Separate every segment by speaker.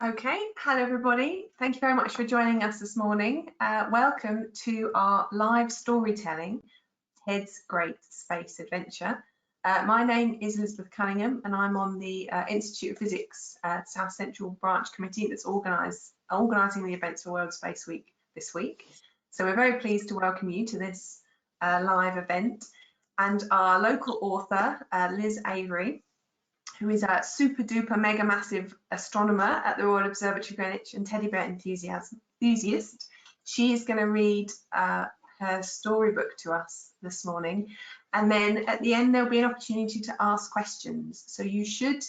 Speaker 1: Okay, hello everybody. Thank you very much for joining us this morning. Welcome to our live storytelling, Ted's Great Space Adventure. My name is Elizabeth Cunningham and I'm on the Institute of Physics South Central Branch Committee that's organising the events for World Space Week this week. So we're very pleased to welcome you to this live event, and our local author, Liz Avery, who is a super-duper-mega-massive astronomer at the Royal Observatory Greenwich and teddy bear enthusiast. She is going to read her storybook to us this morning, and then at the end there'll be an opportunity to ask questions. So you should,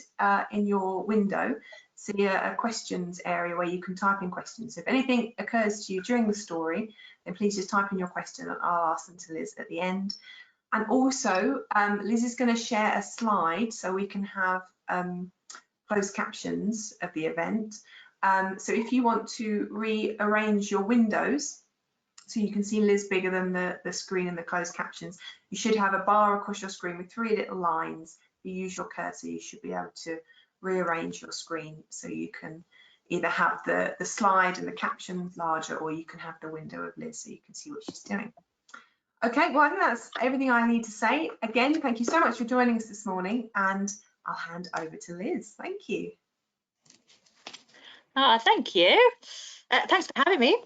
Speaker 1: in your window, see a questions area where you can type in questions. So if anything occurs to you during the story, then please just type in your question and I'll ask them to Liz at the end. And also, Liz is going to share a slide so we can have closed captions of the event. So if you want to rearrange your windows so you can see Liz bigger than the screen and the closed captions, you should have a bar across your screen with 3 little lines. If you use your cursor, you should be able to rearrange your screen so you can either have the slide and the captions larger, or you can have the window of Liz so you can see what she's doing. Okay, well, I think that's everything I need to say. Again, thank you so much for joining us this morning, and I'll hand over to Liz. Thank you.
Speaker 2: Thank you. Thanks for having me.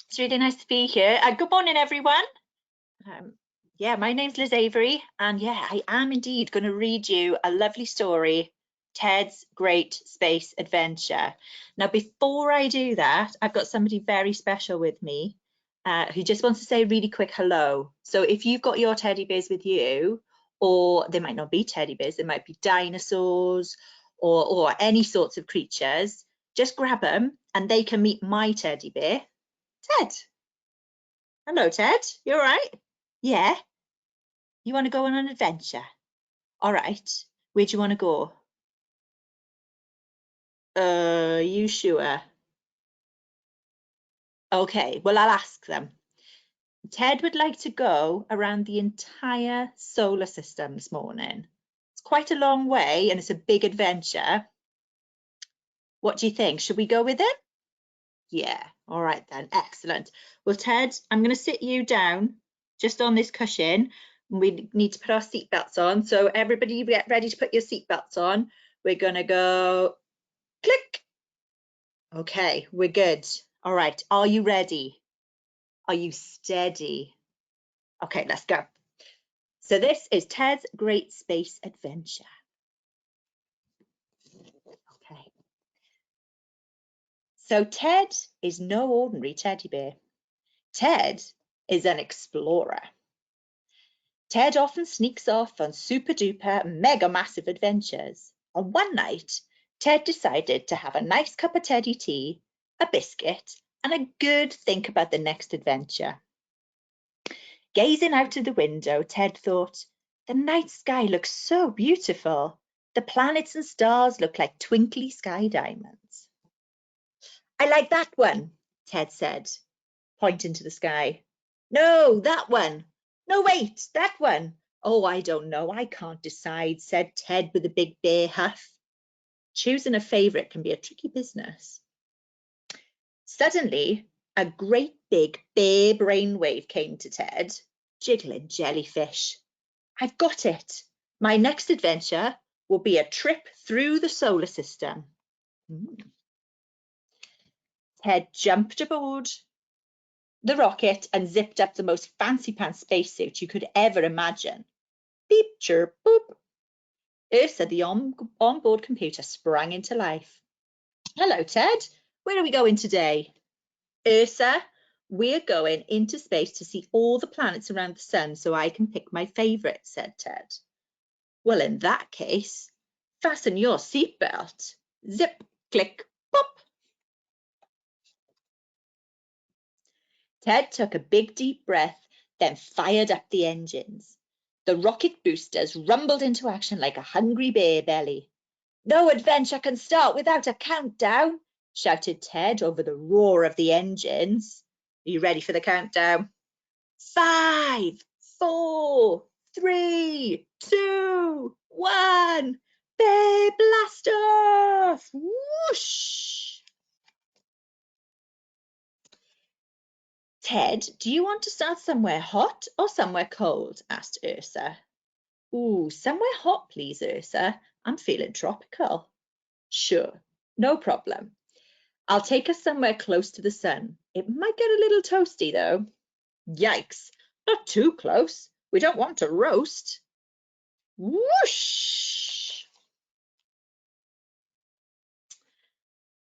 Speaker 2: It's really nice to be here. Good morning, everyone. Yeah, my name's Liz Avery, and yeah, I am indeed going to read you a lovely story, Ted's Great Space Adventure. Now, before I do that, I've got somebody very special with me who just wants to say a really quick hello. So if you've got your teddy bears with you, or they might not be teddy bears, they might be dinosaurs or any sorts of creatures, just grab them and they can meet my teddy bear, Ted. Hello, Ted. You all right? Yeah. You want to go on an adventure? All right. Where do you want to go? You sure? Okay, well, I'll ask them. Ted would like to go around the entire solar system this morning. It's quite a long way and it's a big adventure. What do you think? Should we go with it? Yeah, all right then, excellent. Well, Ted, I'm going to sit you down just on this cushion. We need to put our seatbelts on. So everybody get ready to put your seatbelts on. We're going to go click. Okay, we're good. All right, are you ready? Are you steady? Okay, let's go. So this is Ted's Great Space Adventure. Okay. So Ted is no ordinary teddy bear. Ted is an explorer. Ted often sneaks off on super-duper mega-massive adventures. On one night, Ted decided to have a nice cup of teddy tea, a biscuit, and a good think about the next adventure. Gazing out of the window, Ted thought, the night sky looks so beautiful. The planets and stars look like twinkly sky diamonds. I like that one, Ted said, pointing to the sky. No, that one. No, wait, that one. Oh, I don't know. I can't decide, said Ted with a big bear huff. Choosing a favourite can be a tricky business. Suddenly, a great big bear brainwave came to Ted, jiggling jellyfish. I've got it. My next adventure will be a trip through the solar system. Ted jumped aboard the rocket and zipped up the most fancy pants spacesuit you could ever imagine. Beep, chirp, boop. Ursa, the onboard computer, sprang into life. Hello, Ted. Where are we going today? Ursa, we're going into space to see all the planets around the sun so I can pick my favourite, said Ted. Well, in that case, fasten your seatbelt. Zip, click, pop. Ted took a big deep breath, then fired up the engines. The rocket boosters rumbled into action like a hungry bear belly. No adventure can start without a countdown, shouted Ted over the roar of the engines. Are you ready for the countdown? 5, 4, 3, 2, 1. Babe, blast off! Whoosh! Ted, do you want to start somewhere hot or somewhere cold? Asked Ursa. Ooh, somewhere hot, please, Ursa. I'm feeling tropical. Sure, no problem. I'll take us somewhere close to the sun. It might get a little toasty, though. Yikes, not too close. We don't want to roast. Whoosh!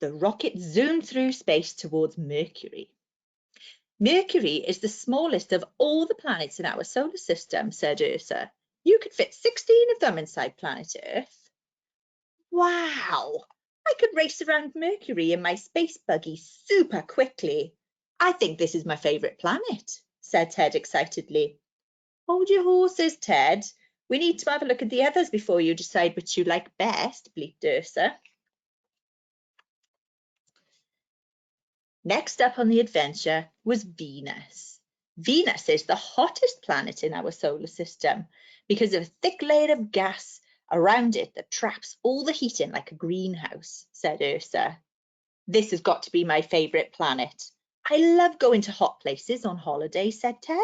Speaker 2: The rocket zoomed through space towards Mercury. Mercury is the smallest of all the planets in our solar system, said Ursa. You could fit 16 of them inside planet Earth. Wow! I could race around Mercury in my space buggy super quickly. I think this is my favourite planet, said Ted excitedly. Hold your horses, Ted. We need to have a look at the others before you decide which you like best, bleeped Ursa. Next up on the adventure was Venus. Venus is the hottest planet in our solar system because of a thick layer of gas around it that traps all the heat in like a greenhouse, said Ursa. This has got to be my favourite planet. I love going to hot places on holiday, said Ted.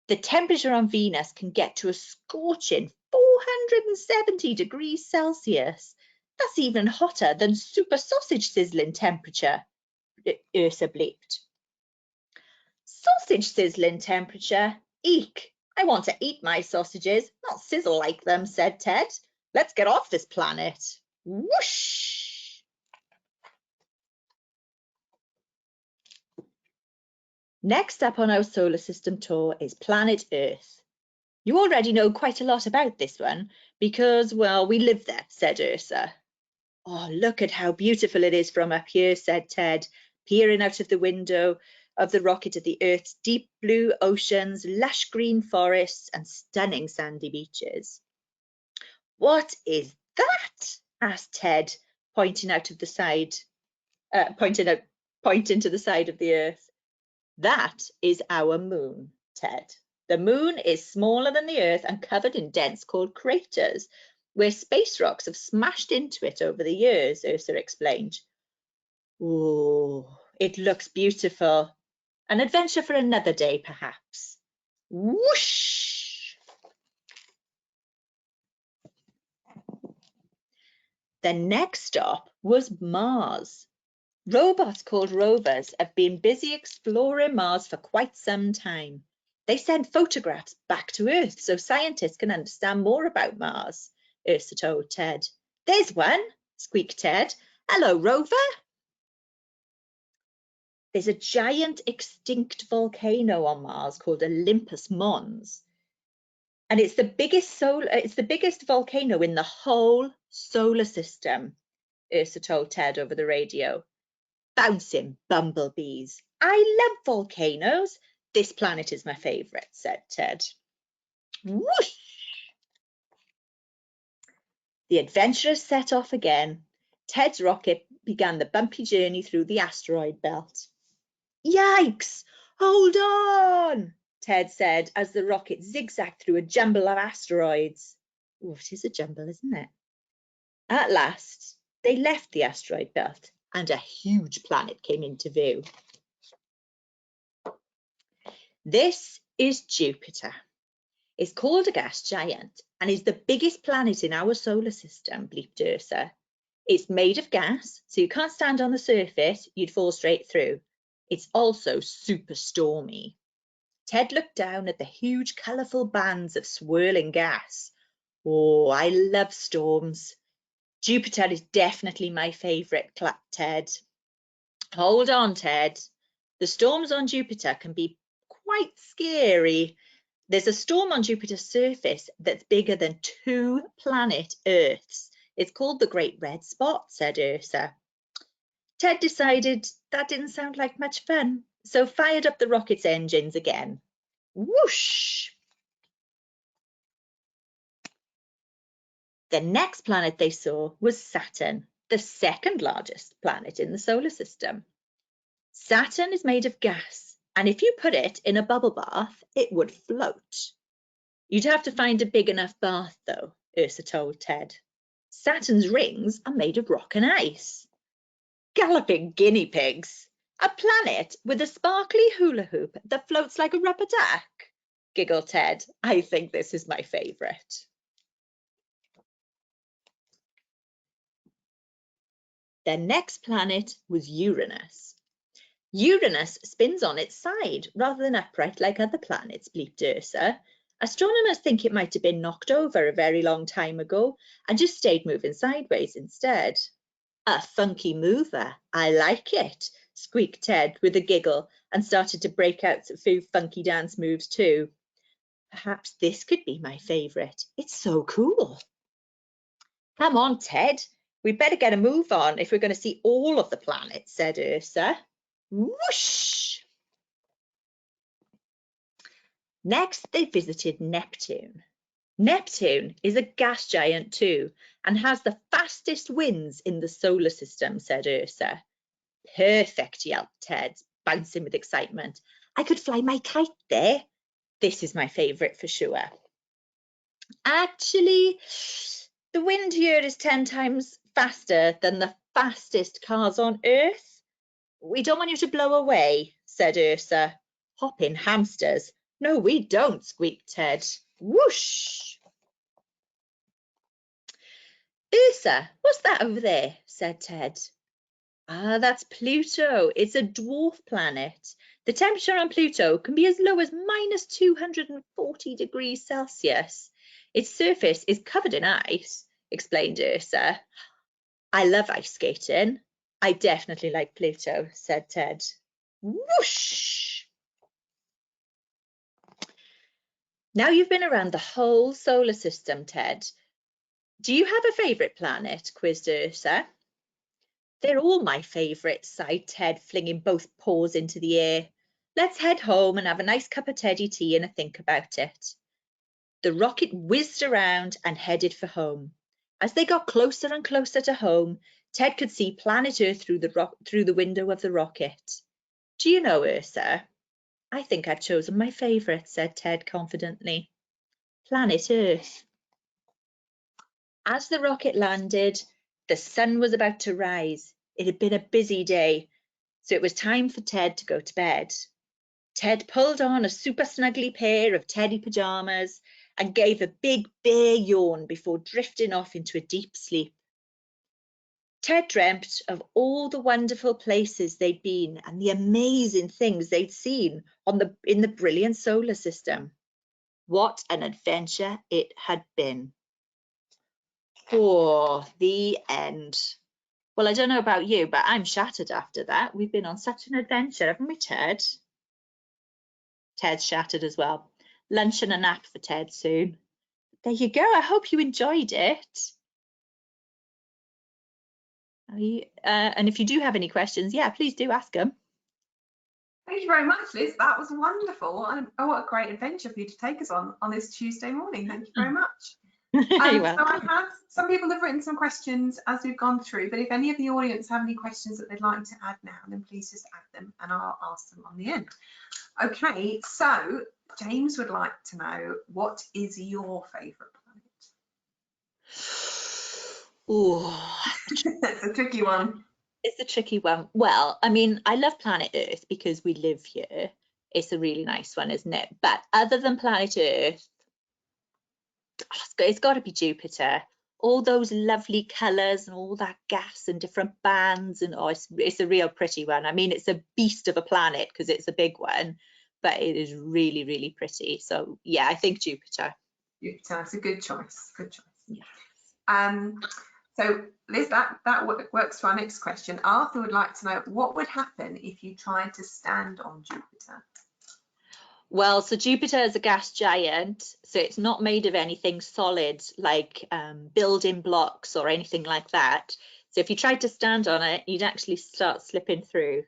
Speaker 2: The temperature on Venus can get to a scorching 470 degrees Celsius. That's even hotter than super sausage sizzling temperature, Ursa bleeped. Sausage sizzling temperature? Eek! I want to eat my sausages, not sizzle like them, said Ted. Let's get off this planet. Whoosh! Next up on our solar system tour is planet Earth. You already know quite a lot about this one because, well, we live there, said Ursa. Oh, look at how beautiful it is from up here, said Ted, peering out of the window of the rocket at the Earth's deep blue oceans, lush green forests, and stunning sandy beaches. What is that? Asked Ted, pointing to the side of the Earth. That is our moon, Ted. The moon is smaller than the Earth and covered in dents called craters, where space rocks have smashed into it over the years, Ursa explained. Oh, it looks beautiful. An adventure for another day, perhaps. Whoosh! The next stop was Mars. Robots called rovers have been busy exploring Mars for quite some time. They send photographs back to Earth so scientists can understand more about Mars, Ursa told Ted. There's one, squeaked Ted. Hello, rover. There's a giant extinct volcano on Mars called Olympus Mons. And it's the biggest volcano in the whole solar system, Ursa told Ted over the radio. Bouncing bumblebees. I love volcanoes. This planet is my favourite, said Ted. Whoosh! The adventurers set off again. Ted's rocket began the bumpy journey through the asteroid belt. Yikes! Hold on, Ted said as the rocket zigzagged through a jumble of asteroids. Oh, it is a jumble, isn't it? At last, they left the asteroid belt and a huge planet came into view. This is Jupiter. It's called a gas giant and is the biggest planet in our solar system, bleeped Ursa. It's made of gas, so you can't stand on the surface, you'd fall straight through. It's also super stormy. Ted looked down at the huge colourful bands of swirling gas. Oh, I love storms. Jupiter is definitely my favourite, clapped Ted. Hold on, Ted. The storms on Jupiter can be quite scary. There's a storm on Jupiter's surface that's bigger than 2 planet Earths. It's called the Great Red Spot, said Ursa. Ted decided that didn't sound like much fun, so fired up the rocket's engines again. Whoosh! The next planet they saw was Saturn, the second largest planet in the solar system. Saturn is made of gas, and if you put it in a bubble bath, it would float. You'd have to find a big enough bath, though, Ursa told Ted. Saturn's rings are made of rock and ice. Galloping guinea pigs. A planet with a sparkly hula hoop that floats like a rubber duck, giggled Ted. I think this is my favourite. Their next planet was Uranus. Uranus spins on its side rather than upright like other planets, bleeped Ursa. Astronomers think it might have been knocked over a very long time ago and just stayed moving sideways instead. A funky mover. I like it, squeaked Ted with a giggle and started to break out a few funky dance moves too. Perhaps this could be my favourite. It's so cool. Come on, Ted. We'd better get a move on if we're going to see all of the planets, said Ursa. Whoosh! Next, they visited Neptune. Neptune is a gas giant too and has the fastest winds in the solar system, said Ursa. Perfect, yelped Ted, bouncing with excitement. I could fly my kite there. This is my favourite for sure. Actually, the wind here is 10 times faster than the fastest cars on Earth. We don't want you to blow away, said Ursa. Hop in, hamsters. No, we don't, squeaked Ted. Whoosh! Ursa, what's that over there? Said Ted. Ah, that's Pluto. It's a dwarf planet. The temperature on Pluto can be as low as minus 240 degrees Celsius. Its surface is covered in ice, explained Ursa. I love ice skating. I definitely like Pluto, said Ted. Whoosh! Now you've been around the whole solar system, Ted. Do you have a favourite planet? Quizzed Ursa. They're all my favourites, sighed Ted, flinging both paws into the air. Let's head home and have a nice cup of teddy tea and a think about it. The rocket whizzed around and headed for home. As they got closer and closer to home, Ted could see planet Earth through the window of the rocket. Do you know, Ursa? I think I've chosen my favourite, said Ted confidently. Planet Earth. As the rocket landed, the sun was about to rise. It had been a busy day, so it was time for Ted to go to bed. Ted pulled on a super snuggly pair of teddy pajamas and gave a big bear yawn before drifting off into a deep sleep. Ted dreamt of all the wonderful places they'd been and the amazing things they'd seen in the brilliant solar system. What an adventure it had been. Oh, the end. Well, I don't know about you, but I'm shattered after that. We've been on such an adventure, haven't we, Ted? Ted's shattered as well. Lunch and a nap for Ted soon. There you go. I hope you enjoyed it. And if you do have any questions, yeah, please do ask them.
Speaker 1: Thank you very much, Liz. That was wonderful. And what a great adventure for you to take us on this Tuesday morning. Thank you very much. So some people have written some questions as we've gone through, but if any of the audience have any questions that they'd like to add now, then please just add them and I'll ask them on the end. Okay, so James would like to know, what is your favourite planet?
Speaker 2: Oh,
Speaker 1: That's a tricky one.
Speaker 2: It's a tricky one. Well, I mean, I love planet Earth because we live here. It's a really nice one, isn't it? But other than planet Earth, it's got to be Jupiter. All those lovely colours and all that gas and different bands, and oh, it's a real pretty one. I mean, it's a beast of a planet because it's a big one, but it is really, really pretty. So yeah, I think Jupiter.
Speaker 1: Jupiter, that's a good choice. Good choice.
Speaker 2: Yeah.
Speaker 1: So Liz, that works for our next question. Arthur would like to know, what would happen if you tried to stand on Jupiter?
Speaker 2: Well, so Jupiter is a gas giant, so it's not made of anything solid like building blocks or anything like that. So if you tried to stand on it, you'd actually start slipping through.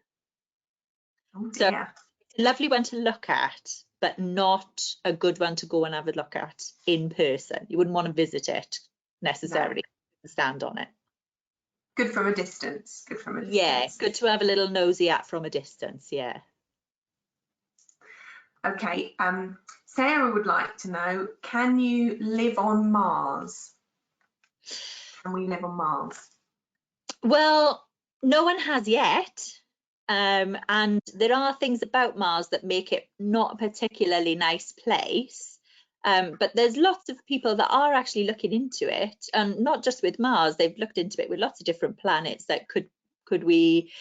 Speaker 1: Oh dear.
Speaker 2: So it's a lovely one to look at, but not a good one to go and have a look at in person. You wouldn't want to visit it necessarily, stand on it.
Speaker 1: Good from a distance. Good from a distance.
Speaker 2: Yeah, good to have a little nosy at from a distance, yeah.
Speaker 1: Okay, Sarah would like to know, can you live on Mars? Can we live on Mars?
Speaker 2: Well, no one has yet. And there are things about Mars that make it not a particularly nice place. But there's lots of people that are actually looking into it, and not just with Mars. They've looked into it with lots of different planets. That could we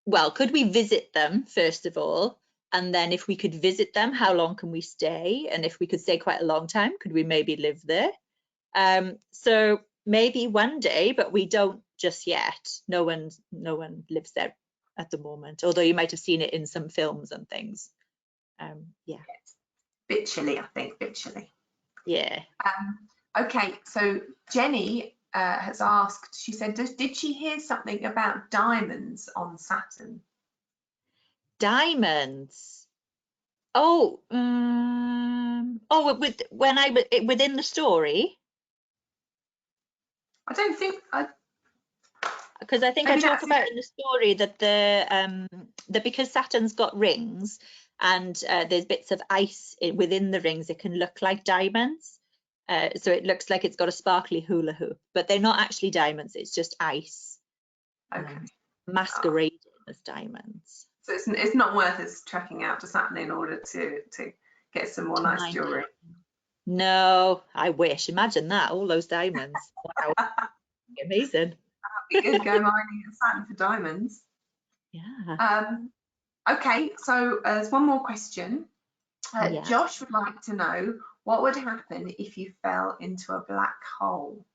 Speaker 2: visit them first of all, and then if we could visit them, how long can we stay? And if we could stay quite a long time, could we maybe live there? So maybe one day, but we don't just yet. No one lives there at the moment, although you might have seen it in some films and things. Yeah.
Speaker 1: Bit chilly, I think, bit chilly.
Speaker 2: Yeah.
Speaker 1: Okay, so Jenny has asked, she said, did she hear something about diamonds on Saturn?
Speaker 2: Diamonds. Oh, within the story.
Speaker 1: I don't think
Speaker 2: because I think I talk about in the story that because Saturn's got rings and there's bits of ice within the rings, it can look like diamonds. So it looks like it's got a sparkly hula hoop, but they're not actually diamonds. It's just ice, masquerading as diamonds.
Speaker 1: So it's not worth us trekking out to Saturn in order to get some more nice jewelry.
Speaker 2: No, I wish. Imagine that, all those diamonds. Wow, amazing.
Speaker 1: That'd be good. Go mining at Saturn for diamonds.
Speaker 2: Yeah.
Speaker 1: Okay, so there's one more question. Josh would like to know, what would happen if you fell into a black hole?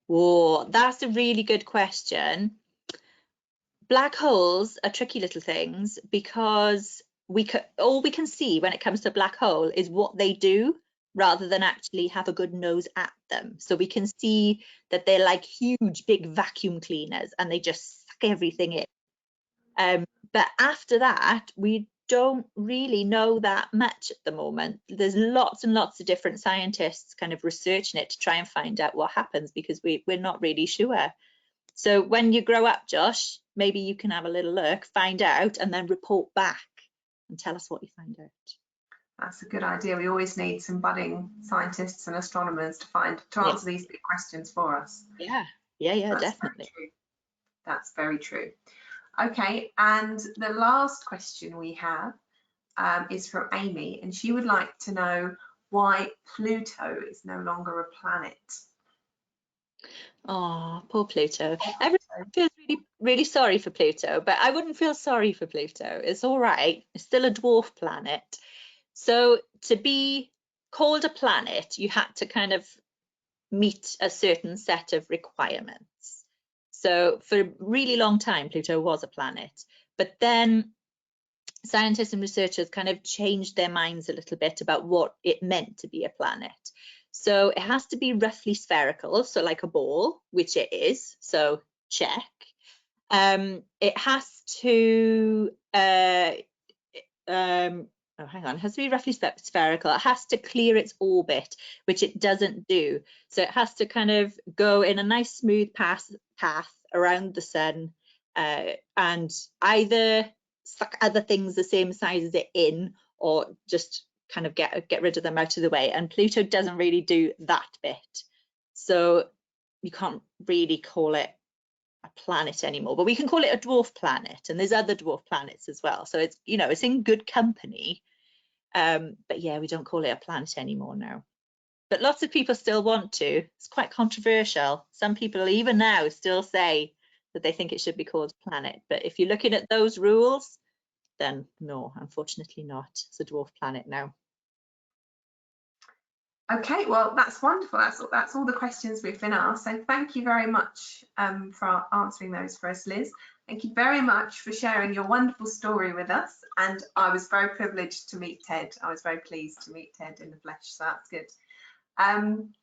Speaker 2: Oh, that's a really good question. Black holes are tricky little things because all we can see when it comes to a black hole is what they do rather than actually have a good nose at them. So we can see that they're like huge big vacuum cleaners and they just suck everything in. But after that, we don't really know that much at the moment. There's lots and lots of different scientists kind of researching it to try and find out what happens, because we're not really sure. So when you grow up, Josh, maybe you can have a little look, find out, and then report back and tell us what you find out.
Speaker 1: That's a good idea. We always need some budding scientists and astronomers to answer these big questions for us.
Speaker 2: Yeah, definitely.
Speaker 1: That's very true. Okay, and the last question we have is from Amy, and she would like to know why Pluto is no longer a planet.
Speaker 2: Oh, poor Pluto. Everyone feels really, really sorry for Pluto, but I wouldn't feel sorry for Pluto. It's all right. It's still a dwarf planet. So to be called a planet, you had to kind of meet a certain set of requirements. So for a really long time, Pluto was a planet, but then scientists and researchers kind of changed their minds a little bit about what it meant to be a planet. So it has to be roughly spherical, so like a ball, which it is, so check. It has to, it has to be roughly spherical. It has to clear its orbit, which it doesn't do. So it has to kind of go in a nice smooth path around the sun, and either suck other things the same size as it in, or just kind of get rid of them out of the way. And Pluto doesn't really do that bit, so you can't really call it a planet anymore, but we can call it a dwarf planet, and there's other dwarf planets as well, so it's, you know, it's in good company. But yeah, we don't call it a planet anymore now, but lots of people still want to. It's quite controversial. Some people even now still say that they think it should be called a planet, but if you're looking at those rules, then no, unfortunately not. It's a dwarf planet now.
Speaker 1: Okay, well, that's wonderful. That's all the questions we've been asked. So thank you very much for answering those for us, Liz. Thank you very much for sharing your wonderful story with us. And I was very privileged to meet Ted. I was very pleased to meet Ted in the flesh, so that's good. And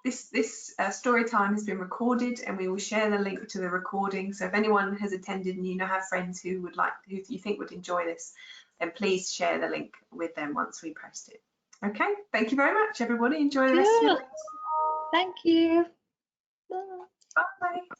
Speaker 1: this story time has been recorded, and we will share the link to the recording. So if anyone has attended and you have friends who you think would enjoy this, then please share the link with them once we post it. Okay, thank you very much, everybody. Enjoy the rest of your day.
Speaker 2: Thank you.
Speaker 1: Bye.